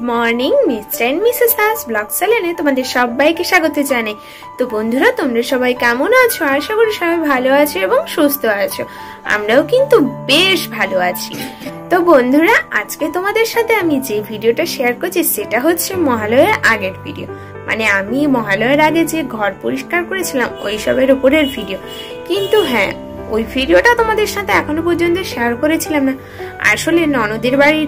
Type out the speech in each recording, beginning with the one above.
Morning mister and missus Das blog চ্যানেলে তোমাদের সবাইকে স্বাগত জানাই। তো বন্ধুরা, তোমরা সবাই কেমন আছো? আশা করি সবাই ভালো আছো এবং সুস্থ আছো। আমরাও কিন্তু বেশ ভালো আছি। তো বন্ধুরা, আজকে তোমাদের সাথে আমি যে ভিডিওটা শেয়ার করছি সেটা হচ্ছে মহালয়ার আগের ভিডিও। মানে আমি মহালয়ার আগে যে ঘর পরিষ্কার করেছিলাম ওইসবের উপরের ভিডিও। কিন্তু হ্যাঁ, ওই ভিডিওটা তোমাদের সাথে এখনো পর্যন্ত শেয়ার করেছিলাম না। আসলে ননদের বাড়ির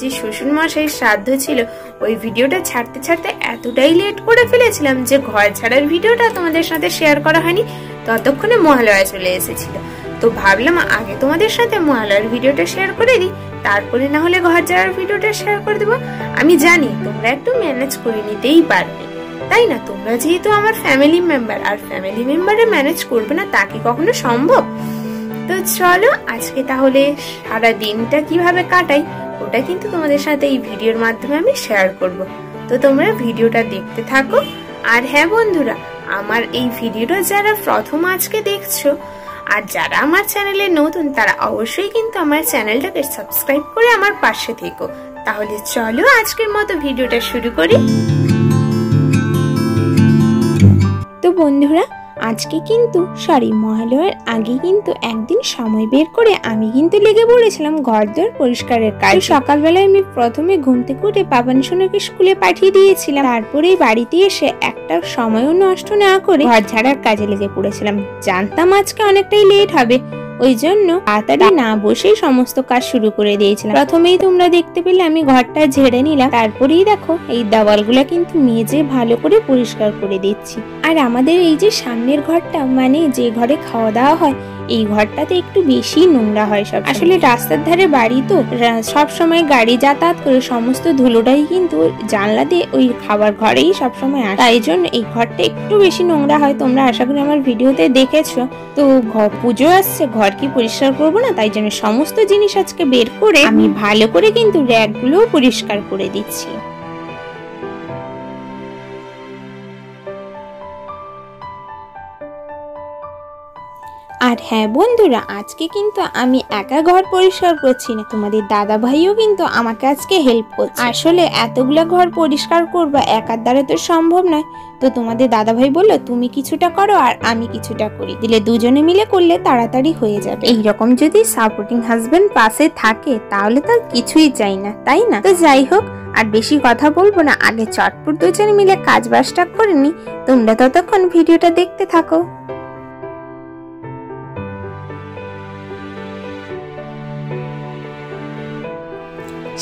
যে শ্বশুর মশাই শ্রাদ্ধ ছিল, ওই ভিডিওটা ছাড়তে ছাড়তে এতটাই লেট করে ফেলেছিলাম যে ঘর ছাড়ার ভিডিওটা তোমাদের সাথে শেয়ার করা হয়নি। ততক্ষণে মহালয়া চলে এসেছিল। তো ভাবলাম আগে তোমাদের সাথে মহালয়ার ভিডিওটা শেয়ার করে দিই, তারপরে না হলে ঘর ছাড়ার ভিডিওটা শেয়ার করে দেবো। আমি জানি তোমরা একটু ম্যানেজ করে নিতেই পারবে, তাই না? তোমরা যেহেতু আমার ফ্যামিলি মেম্বার, আর ফ্যামিলি মেম্বারে ম্যানেজ করবে না তা কি কখনো সম্ভব? তো চলো আজকে তাহলে সারা দিনটা কিভাবে কাটাই ওটা কিন্তু তোমাদের সাথে এই ভিডিওর মাধ্যমে আমি শেয়ার করব। তো তোমরা ভিডিওটা দেখতে থাকো। আর হ্যাঁ বন্ধুরা, আমার এই ভিডিওটা যারা প্রথম আজকে দেখছো আর যারা আমার চ্যানেলে নতুন, তারা অবশ্যই কিন্তু আমার চ্যানেলটাকে সাবস্ক্রাইব করে আমার পাশে থেকো। তাহলে চলো আজকের মতো ভিডিওটা শুরু করি। তো বন্ধুরা, আজকে কিন্তু মহালয়ার আগে কিন্তু একদিন সময় বের করে আমি কিন্তু লেগে পড়েছিলাম ঘরদোর পরিষ্কারের কাজ। সকালবেলায় আমি প্রথমে ঘুম থেকে উঠে পাপানসোনাকে স্কুলে পাঠিয়ে দিয়েছিলাম। তারপরেই বাড়িতে এসে একটা সময়ও নষ্ট না করে ঘর ঝাড়ার কাজে লেগে পড়েছিলাম। জানতাম আজকে অনেকটাই লেট হবে, ওই জন্য তাড়াতাড়ি না বসেই সমস্ত কাজ শুরু করে দিয়েছিলাম। প্রথমেই তোমরা দেখতে পেলে আমি ঘরটা ঝেড়ে নিলাম। তারপরেই দেখো এই দেওয়ালগুলা কিন্তু মেজে ভালো করে পরিষ্কার করে দিচ্ছি। আর আমাদের এই যে সামনের ঘরটা, মানে যে ঘরে খাওয়া দাওয়া হয়, এই ঘরটাতে একটু বেশি নোংরা হয় সব। আসলে রাস্তার ধারে বাড়ি তো সব সময় গাড়ি যাতায়াত করে সমস্ত ধুলোটাই কিন্তু জানলা দিয়ে ওই খাবার ঘরেই সব সময় আসে। তাই জন্য এই ঘরটা একটু বেশি নোংরা হয়। তোমরা আশা করি আমার ভিডিওতে দেখেছো। তো পুজো আসছে, ঘর কি পরিষ্কার করবো না? তাই জন্য সমস্ত জিনিস আজকে বের করে আমি ভালো করে কিন্তু র্যাকগুলোও পরিষ্কার করে দিচ্ছি। আর হ্যাঁ বন্ধুরা, আজকে কিন্তু আমি একা ঘর পরিষ্কার করছি না, তোমাদের দাদা ভাইও কিন্তু আমাকে আজকে হেল্প করছে। আসলে এতগুলা ঘর পরিষ্কার করবা একার দ্বারা তো সম্ভব নয়। তো তোমাদের দাদা ভাই বললো তুমি কিছুটা করো আর আমি কিছুটা করি, দিলে দুজনে মিলে করলে তাড়াতাড়ি হয়ে যাবে। এইরকম যদি সাপোর্টিং হাজবেন্ড পাশে থাকে তাহলে তো কিছুই চাই না, তাই না? তো যাই হোক, আর বেশি কথা বলবো না, আগে চটপট দুজনে মিলে কাজ বাজটা করে নি। তোমরা ততক্ষণ ভিডিওটা দেখতে থাকো।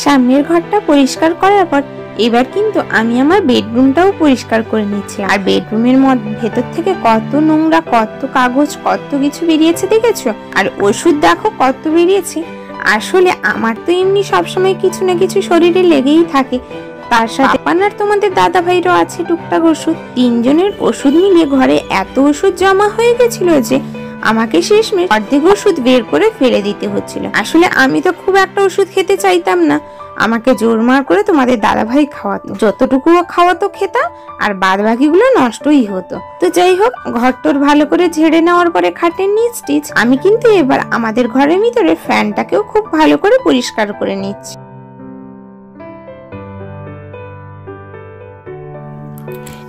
সামনের ঘরটা পরিষ্কার করার পর এবার কিন্তু আমি আমার বেডরুমটাও পরিষ্কার করে নিচ্ছি। আর বেডরুমের ভেতর থেকে কত নোংরা, কত কাগজ, কত কিছু বেরিয়েছে দেখেছো? আর ওষুধ দেখো কত বেরিয়েছে। আসলে আমার তো এমনি সবসময় কিছু না কিছু শরীরে লেগেই থাকে, তার সাথে আপনার তোমাদের দাদা ভাইরও আছে টুকটাক ওষুধ। তিনজনের ওষুধ মিলিয়ে ঘরে এত ওষুধ জমা হয়ে গেছিল যে আমাকে শেষমেশ অর্ধেক ওষুধ বের করে ফেলে দিতে হচ্ছিল। আসলে আমি তো খুব একটা ওষুধ খেতে চাইতাম না, আমাকে জোরমার করে তোমাদের দাদা ভাই খাওয়াতো। যতটুকু খাওয়াতো খেতাম, আর বাদ বাকিগুলো নষ্টই হতো। তো যাই হোক, ঘরটোর ভালো করে ঝেড়ে নেওয়ার পরে খাটের নিচ টিচ আমি কিন্তু এবার আমাদের ঘরের ভিতরে ফ্যানটাকেও খুব ভালো করে পরিষ্কার করে নিচ্ছি।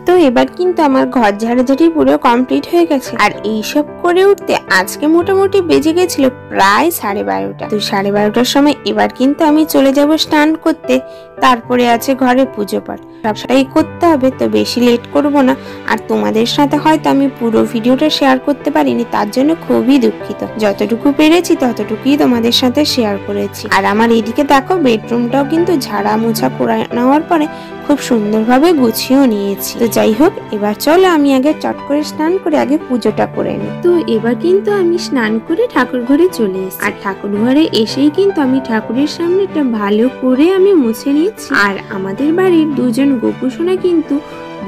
তো এবার কিন্তু আমার ঘর ঝাড়াঝাড়ি পুরো কমপ্লিট হয়ে গেছে। আর এইসব করে উঠতে আজকে মোটামুটি বেজে গেছিল প্রায় 12:30। তো 12:30টার সময় এবার কিন্তু আমি চলে যাব স্নান করতে। তারপরে আছে ঘরে পুজো পাঠ, সবটাই করতে হবে। তো বেশি লেট করব না। আর তোমাদের সাথে হয়তো আমি পুরো ভিডিওটা শেয়ার করতে পারিনি, তার জন্য খুবই দুঃখিত। যতটুকু পেরেছি ততটুকুই তোমাদের সাথে শেয়ার করেছি। আর আমার এদিকে দেখো বেডরুমটাও কিন্তু ঝাড়া মোছা করে নেওয়ার পরে খুব সুন্দরভাবে গুছিয়েও নিয়েছি। তো যাই হোক, এবার চলো আমি আগে চট করে স্নান করে আগে পুজোটা করে নিই। তো এবার কিন্তু আমি স্নান করে ঠাকুর ঘরে চলে এসেছি। আর ঠাকুর ঘরে এসেই কিন্তু আমি ঠাকুরের সামনেটা ভালো করে আমি মুছে নিয়েছি। আর আমাদের বাড়ির দুজন গোপুসোনা কিন্তু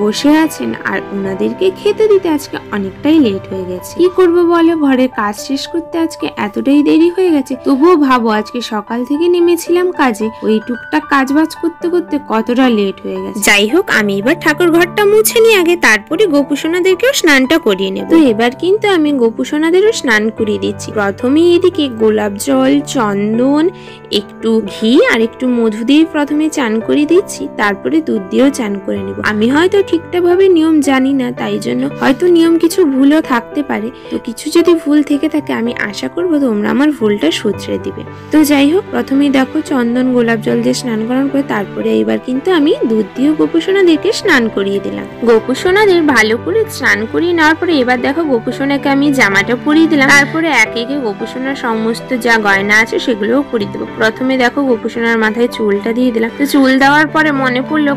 বসে আছেন আর ওনাদেরকে খেতে দিতে আজকে অনেকটাই লেট হয়ে গেছে। কি করবো বলো, ঘরের কাজ শেষ করতে আজকে এতটাই দেরি হয়ে গেছে। তবুও ভাবো আজকে সকাল থেকে নেমেছিলাম কাজে, ওই টুকটাক কাজ বাজ করতে করতে কতটা লেট হয়ে গেছে। যাই হোক, আমি এবার ঠাকুর ঘরটা মুছে নিয়ে আগে তারপরে গোপুসোনাদেরকেও স্নানটা করিয়ে নেব। তো এবার কিন্তু আমি গোপুসোনাদেরও স্নান করিয়ে দিচ্ছি। প্রথমে এদিকে গোলাপ জল, চন্দন, একটু ঘি আর একটু মধু দিয়ে প্রথমে চান করে দিচ্ছি, তারপরে দুধ দিয়েও চান করে নেব। আমি হয়তো ঠিকঠাক ভাবে নিয়ম জানি না, তাই জন্য হয়তো নিয়ম কিছু ভুলও থাকতে পারে। তো কিছু যদি ভুল থেকে থাকে আমি আশা করবো তোমরা আমার ভুলটা শুধরে দিবে। তো যাই হোক, প্রথমেই দেখো চন্দন গোলাপ জল দিয়ে স্নান করার পরে তারপরে এবার কিন্তু আমি দুধ দিয়ে গোপুসোনাদেরকে স্নান করিয়ে দিলাম। গোপুসোনাদের ভালো করে স্নান করিয়ে নেওয়ার পরে এবার দেখো গোপুসোনাকে আমি জামাটা পরিয়ে দিলাম, তারপরে একে একে গোপুসোনার সমস্ত যা গয়না আছে সেগুলোও পরিয়ে দেবো। প্রথমে দেখো গোপুসোনার মাথায় চুলটা দিয়ে দিলাম। তো চুল দেওয়ার পরে মনে পড়লো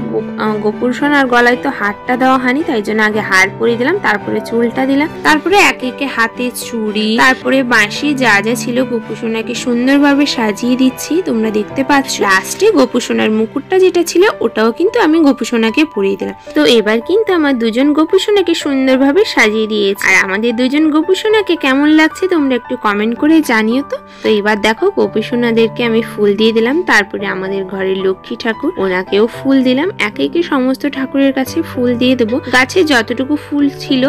গোপুসোনার গলায় তো হারটা দেওয়া হয়নি, তাই জন্য আগে হার পরিয়ে দিলাম, তারপরে চুলটা দিলাম, তারপরে একে একে হাতে চুড়ি, তারপরে বাঁশি যা যা ছিল গোপুসোনাকে সুন্দরভাবে সাজিয়ে দিচ্ছি, তোমরা দেখতে পাচ্ছ। লাস্টে গোপুসোনার মুকুটটা যেটা ছিল ওটাও কিন্তু আমি গোপুসোনাকে পরিয়ে দিলাম। তো এবার কিন্তু আমার দুজন গোপুসোনাকে সুন্দরভাবে সাজিয়ে দিয়েছি। আর আমাদের দুজন গোপুসোনাকে কেমন লাগছে তোমরা একটু কমেন্ট করে জানিও তো। তো এবার দেখো গোপুসোনাদেরকে আমি ফুল দিয়ে দিলাম, তারপরে আমাদের ঘরের লক্ষ্মী ঠাকুর ওনাকেও ফুল দিলাম। একে একে সমস্ত ঠাকুরের কাছে ফুল দিয়ে দেবো। গাছে যতটুকু ফুল ছিল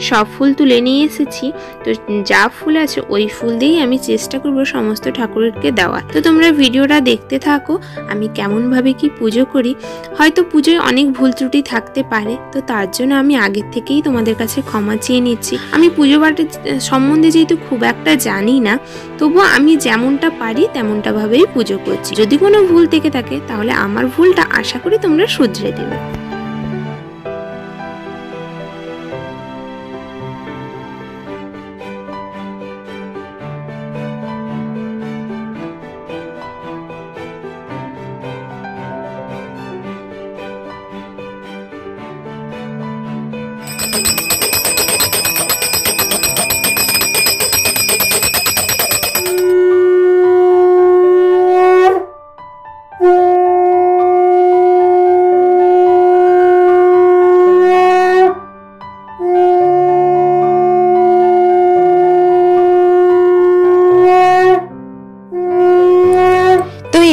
সব ফুল তুলে নিয়ে এসেছি। তো যা ফুল আছে ওই ফুল দিয়েই আমি চেষ্টা করবো সমস্ত ঠাকুরকে দেওয়া। তো তোমরা ভিডিওটা দেখতে থাকো আমি কেমন ভাবে কি পুজো করি। হয়তো পুজোয় অনেক ভুল ত্রুটি থাকতে পারে, তো তার জন্য আমি আগের থেকেই তোমাদের কাছে ক্ষমা চেয়ে নিচ্ছি। আমি পুজো পাঠের সম্বন্ধে যেহেতু খুব একটা জানি না, তবুও আমি যেমনটা পারি তেমনটা ভাবেই পুজো করছি। যদি কোনো ভুল থেকে থাকে তাহলে আমার ভুলটা আশা করি তোমরা শুধরে দেবে।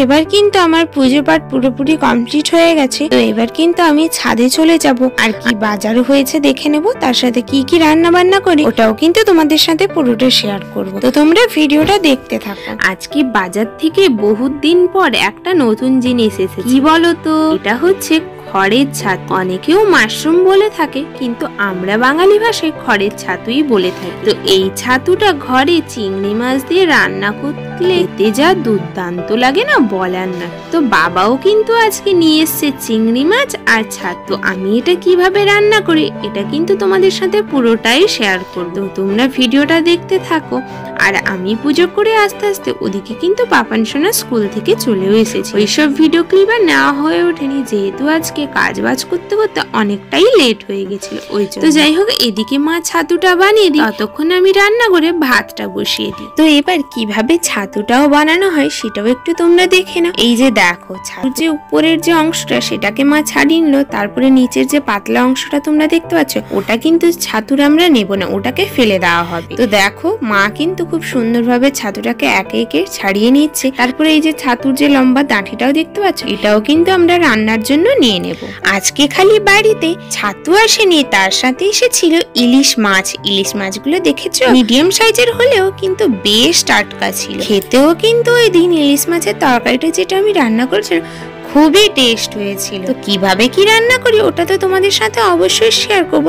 এবার কিন্তু আমার পুজো পাঠ পুরোপুরি কমপ্লিট হয়ে গেছে। তো এবার কিন্তু আমি ছাদে চলে যাব, আর কি বাজার হয়েছে দেখে নেব, তার সাথে কি কি রান্না বান্না করি ওটাও কিন্তু তোমাদের সাথে পুরোটা শেয়ার করব। তো তোমরা ভিডিওটা দেখতে থাকো। আজকে বাজার থেকে বহুত দিন পর একটা নতুন জিনিস এসেছে। কি বলো তো? এটা হচ্ছে খড়ের ছাতু। অনেকেও মাশরুম বলে থাকে, কিন্তু আমরা বাঙালি ভাষায় খড়ের ছাতুই বলে থাকি। তো এই ছাতুটা ঘরে চিংড়ি মাছ দিয়ে রান্না করলে এতে যা দুর্দান্ত লাগে না বলার না। তো বাবাও কিন্তু আজকে নিয়ে এসছে চিংড়ি মাছ আর ছাতু। আমি এটা কিভাবে রান্না করি এটা কিন্তু তোমাদের সাথে পুরোটাই শেয়ার করব। তোমরা ভিডিওটা দেখতে থাকো। আর আমি পুজো করে আস্তে আস্তে ওদিকে কিন্তু পাপান সোনা স্কুল থেকে চলেও এসেছে। ওইসব ভিডিও ক্লিপ আর নেওয়া হয়ে ওঠেনি, যেহেতু আজকে কাজ বাজ করতে করতে অনেকটাই লেট হয়ে গেছিল ওই জন্য। তো যাই হোক, এদিকে মা ছাতুটা বানিয়ে দিই, ততক্ষণ আমি রান্না করে ভাতটা বসিয়ে দিই। তো এবার কিভাবে ছাতুটাও বানানো হয় সেটাও একটু তোমরা দেখে নাও। এই যে দেখো, ছাতুর যে উপরের যে অংশটা সেটাকে মা ছাড়িয়ে নিল, তারপরে নিচের যে পাতলা অংশটা তোমরা দেখতে পাচ্ছ ওটা কিন্তু ছাতুর আমরা নেব না, ওটাকে ফেলে দেওয়া হবে। তো দেখো মা কিন্তু খুব সুন্দরভাবে ছাতুটাকে একে একে ছাড়িয়ে নিচ্ছে। তারপরে এই যে ছাতুর যে লম্বা দাঁঠিটাও দেখতে পাচ্ছ, এটাও কিন্তু আমরা রান্নার জন্য নিয়ে নেব। আজকে খালি বাড়িতে ছাতু আসেনি, তার সাথে এসেছিল ইলিশ মাছ। ইলিশ মাছগুলো দেখেছো, মিডিয়াম সাইজের হলেও কিন্তু বেশ টাটকা ছিল। খেতেও কিন্তু ওই দিন ইলিশ মাছের তরকারিটা যেটা আমি রান্না করেছিলাম খুবই টেস্ট হয়েছিল। তো কিভাবে কি রান্না করি ওটা তো তোমাদের সাথে অবশ্যই শেয়ার করব।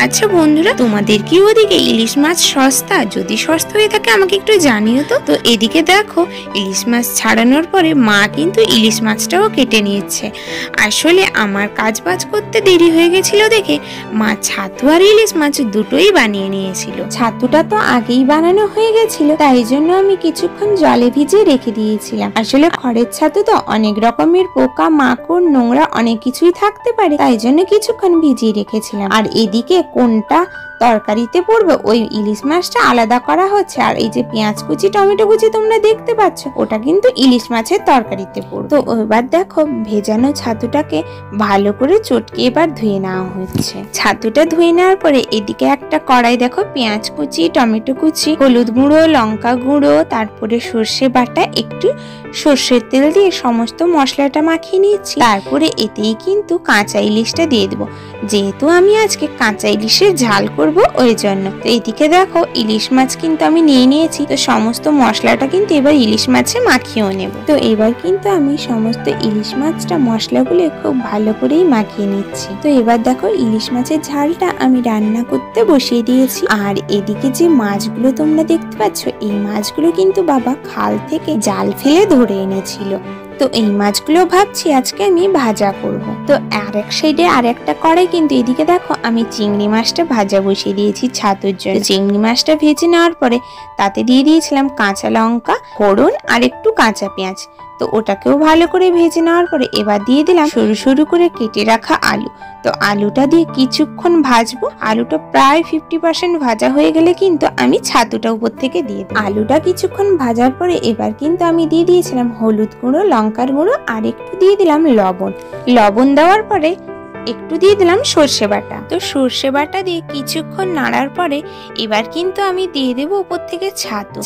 আচ্ছা বন্ধুরা, তোমাদের কি ওদিকে ইলিশ মাছ সস্তা? যদি সস্তা হয়ে থাকে আমাকে একটু জানিও তো। তো এদিকে দেখো, ইলিশ মাছ ছাড়ানোর পরে মা কিন্তু ইলিশ মাছটাও কেটে নিচ্ছে। আসলে আমার কাজ বাজ করতে দেরি হয়ে গেছিল দেখে মা ছাতু আর ইলিশ মাছ দুটোই বানিয়ে নিয়েছিল। ছাতুটা তো আগেই বানানো হয়ে গেছিল, তাই জন্য আমি কিছুক্ষণ জলে ভিজিয়ে রেখে দিয়েছিলাম। আসলে খড়ের ছাতু তো অনেক রকমের পোকা মাকড় নোংরা অনেক কিছুই থাকতে পারে, তাই জন্য কিছুক্ষণ ভিজিয়ে রেখেছিলাম। আর এদিকে কোনটা তরকারিতে পড়বে ওই ইলিশ মাছটা আলাদা করা হচ্ছে। আর এই যে পেঁয়াজ কুচি টমেটো কুচি তোমরা দেখতে পাচ্ছ ওটা কিন্তু ইলিশ মাছের তরকারিতে পড়বে। তো এবার দেখো ভেজানো ছাতুটাকে ভালো করে চটকে এবার ধুয়ে নেওয়া হচ্ছে। ছাতুটা ধুয়ে নেওয়ার পরে এদিকে একটা কড়াই দেখো পেঁয়াজ কুচি টমেটো কুচি হলুদ গুঁড়ো লঙ্কা গুঁড়ো তারপরে সর্ষে বাটা একটু সর্ষের তেল দিয়ে সমস্ত মশলাটা মাখিয়ে নিয়েছি। তারপরে এতেই কিন্তু কাঁচা ইলিশটা দিয়ে দেবো, যেহেতু আমি আজকে কাঁচা ইলিশের ঝাল করব ওই জন্য। তো এদিকে দেখো ইলিশ মাছ কিন্তু আমি নিয়ে নিয়েছি। তো সমস্ত মশলাটা কিন্তু এবার ইলিশ মাছে মাখিয়েও নেব। তো এবার কিন্তু আমি সমস্ত ইলিশ মাছটা মশলাগুলো খুব ভালো করেই মাখিয়ে নিচ্ছি। তো এবার দেখো ইলিশ মাছের ঝালটা আমি রান্না করতে বসিয়ে দিয়েছি। আর এদিকে যে মাছগুলো তোমরা দেখতে পাচ্ছ এই মাছগুলো কিন্তু বাবা খাল থেকে জাল ফেলে ধরে এনেছিল। তো এই মাছগুলো ভাবছি আজকে আমি ভাজা করব। তো আরেক সাইডে আরেকটা কড়াই কিন্তু এদিকে দেখো আমি চিংড়ি মাছটা ভাজা বসিয়ে দিয়েছি ছাতুর জন্য। চিংড়ি মাছটা ভেজে নেওয়ার পরে তাতে দিয়ে দিয়েছিলাম কাঁচা লঙ্কা ফোড়ন আর একটু কাঁচা পেঁয়াজ। তো ওটাকেও ভালো করে ভেজে নেওয়ার পরে এবার দিয়ে দিলাম সরু সরু করে কেটে রাখা আলু। তো আলুটা দিয়ে কিছুক্ষণ ভাজবো। আলুটা প্রায় 50% ভাজা হয়ে গেলে কিন্তু আমি ছাতুটা উপর থেকে দিয়ে দেব। আলুটা কিছুক্ষণ ভাজার পরে এবার কিন্তু আমি দিয়ে দিয়েছিলাম হলুদ গুঁড়ো লঙ্কার গুঁড়ো আর একটু দিয়ে দিলাম লবণ। লবণ দেওয়ার পরে একটু দিয়ে দিলাম সর্ষে বাটা। তো সর্ষে বাটা দিয়ে কিছুক্ষণ নাড়ার পরে এবার কিন্তু আমি দিয়ে দেবো উপর থেকে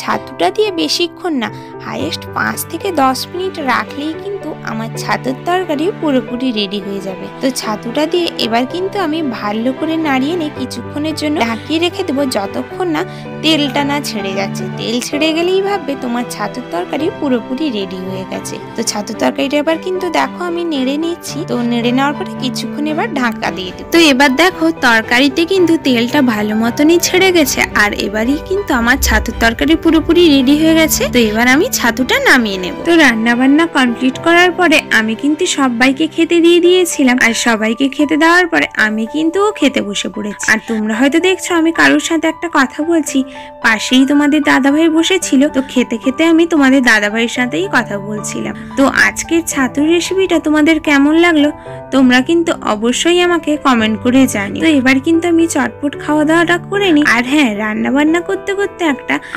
ছাতুটা দিয়ে বেশিক্ষণ না, হাইয়েস্ট 5 থেকে 10 মিনিট রাখলেই কিন্তু আমার ছাতুর তরকারি পুরোপুরি রেডি হয়ে যাবে। তো ছাতুটা দিয়ে এবার কিন্তু আমি ভালো করে নাড়িয়ে নিয়ে কিছুক্ষণের জন্য ঢাকিয়ে রেখে দেবো যতক্ষণ না তেলটা না ছেড়ে যাচ্ছে। তেল ছেড়ে গেলেই ভাববে তোমার ছাতুর তরকারি পুরোপুরি রেডি হয়ে গেছে। তো ছাতুর তরকারিটা এবার কিন্তু দেখো আমি নেড়ে নিচ্ছি। তো নেড়ে নেওয়ার পরে কিছুক্ষণ এবার ঢাকা দিয়ে দেব। তো এবার দেখো তরকারিতে কিন্তু তেলটা ভালো মতনই ছেড়ে গেছে। আর এবারই কিন্তু আমার ছাতুর তরকারি পুরোপুরি রেডি হয়ে গেছে। তো এবার আমি ছাতুটা নামিয়ে নেব। তো রান্না বান্না কমপ্লিট করার পরে আমি কিন্তু সবাইকে খেতে দিয়ে দিয়েছিলাম। আর সবাইকে খেতে দেওয়ার পরে আমি কিন্তু খেতে বসে পড়েছি। আর তোমরা হয়তো দেখছো আমি কারোর সাথে একটা কথা বলছি, পাশেই তোমাদের দাদাভাই বসেছিল। তো খেতে খেতে আমি তোমাদের দাদাভাইয়ের সাথেই কথা বলছিলাম। তো আজকের ছাতুর রেসিপিটা তোমাদের কেমন লাগলো তোমরা কিন্তু অবশ্যই আমাকে কমেন্ট করে জানিও। তো এবার কিন্তু আমি চটপট খাওয়া দাওয়াটা করে নিই। আর হ্যাঁ, রান্না বান্না করতে করতে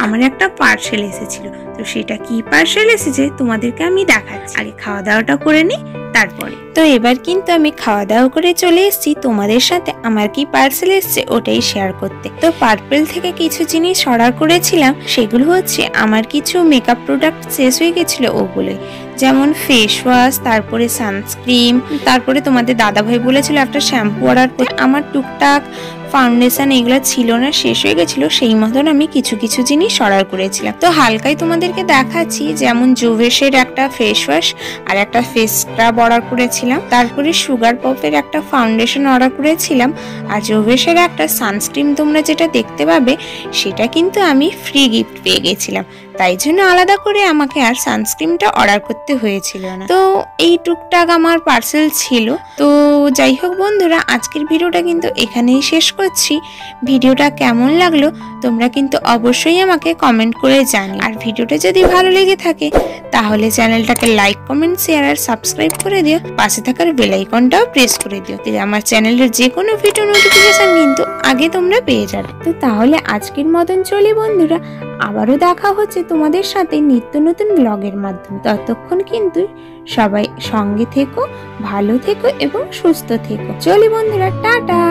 আমার একটা পার্সেল এসেছিল। তো সেটা কি পার্সেল এসেছে তোমাদেরকে আমি দেখাচ্ছি। আগে খাওয়া দাওয়াটা করে নিই তারপরে। তো এবার কিন্তু আমি খাওয়া দাওয়া করে চলে এসেছি তোমাদের সাথে আমার কি পার্সেল এসেছে ওটাই শেয়ার করতে। তো পার্পেল থেকে কিছু জিনিস অর্ডার করেছিলাম, সেগুলো হচ্ছে আমার কিছু মেকআপ প্রোডাক্ট শেষ হয়ে গেছিল ওগুলোই, যেমন ফেস ওয়াশ, তারপরে সানস্ক্রিন, তারপরে তোমাদের দাদাভাই বলেছিল একটা শ্যাম্পু অর্ডার করতে। আমার টুকটাক ফাউন্ডেশন এগুলো ছিল না, শেষ হয়ে গেছিল, সেই মতন আমি কিছু কিছু জিনিস অর্ডার করেছিলাম। তো হালকাই তোমাদেরকে দেখাচ্ছি, যেমন জোভেসের একটা ফেস ওয়াশ আর একটা ফেস স্ক্রাব অর্ডার করেছিলাম, তারপরে সুগার পপের একটা ফাউন্ডেশন অর্ডার করেছিলাম, আর জোভেসের একটা সানস্ক্রিন তোমরা যেটা দেখতে পাবে সেটা কিন্তু আমি ফ্রি গিফট পেয়ে গেছিলাম, তাই জন্য আলাদা করে আমাকে আর সানস্ক্রিনটা অর্ডার করতে হয়েছিল না। তো এই টুকটাক আমার পার্সেল ছিল। তো যাই হোক বন্ধুরা, আজকের ভিডিওটা কিন্তু এখানেই শেষ করছি। ভিডিওটা কেমন লাগলো তোমরা কিন্তু অবশ্যই আমাকে কমেন্ট করে জানিও। আর ভিডিওটা যদি ভালো লেগে থাকে তাহলে চ্যানেলটাকে লাইক কমেন্ট শেয়ার আর সাবস্ক্রাইব করে দিও, পাশে থাকার বেল আইকনটাও প্রেস করে দিও, তাহলে আমার চ্যানেলের যে কোনো ভিডিও নোটিফিকেশন কিন্তু আগে তোমরা পেয়ে যাবে। তো তাহলে আজকের মতন চলি বন্ধুরা, আবারও দেখা হচ্ছে তোমাদের সাথে নিত্য নতুন ব্লগের মাধ্যমে। ততক্ষণ কিন্তু সবাই সঙ্গে থেকো, ভালো থেকো এবং সুস্থ থেকো। চলি বন্ধুরা, টাটা।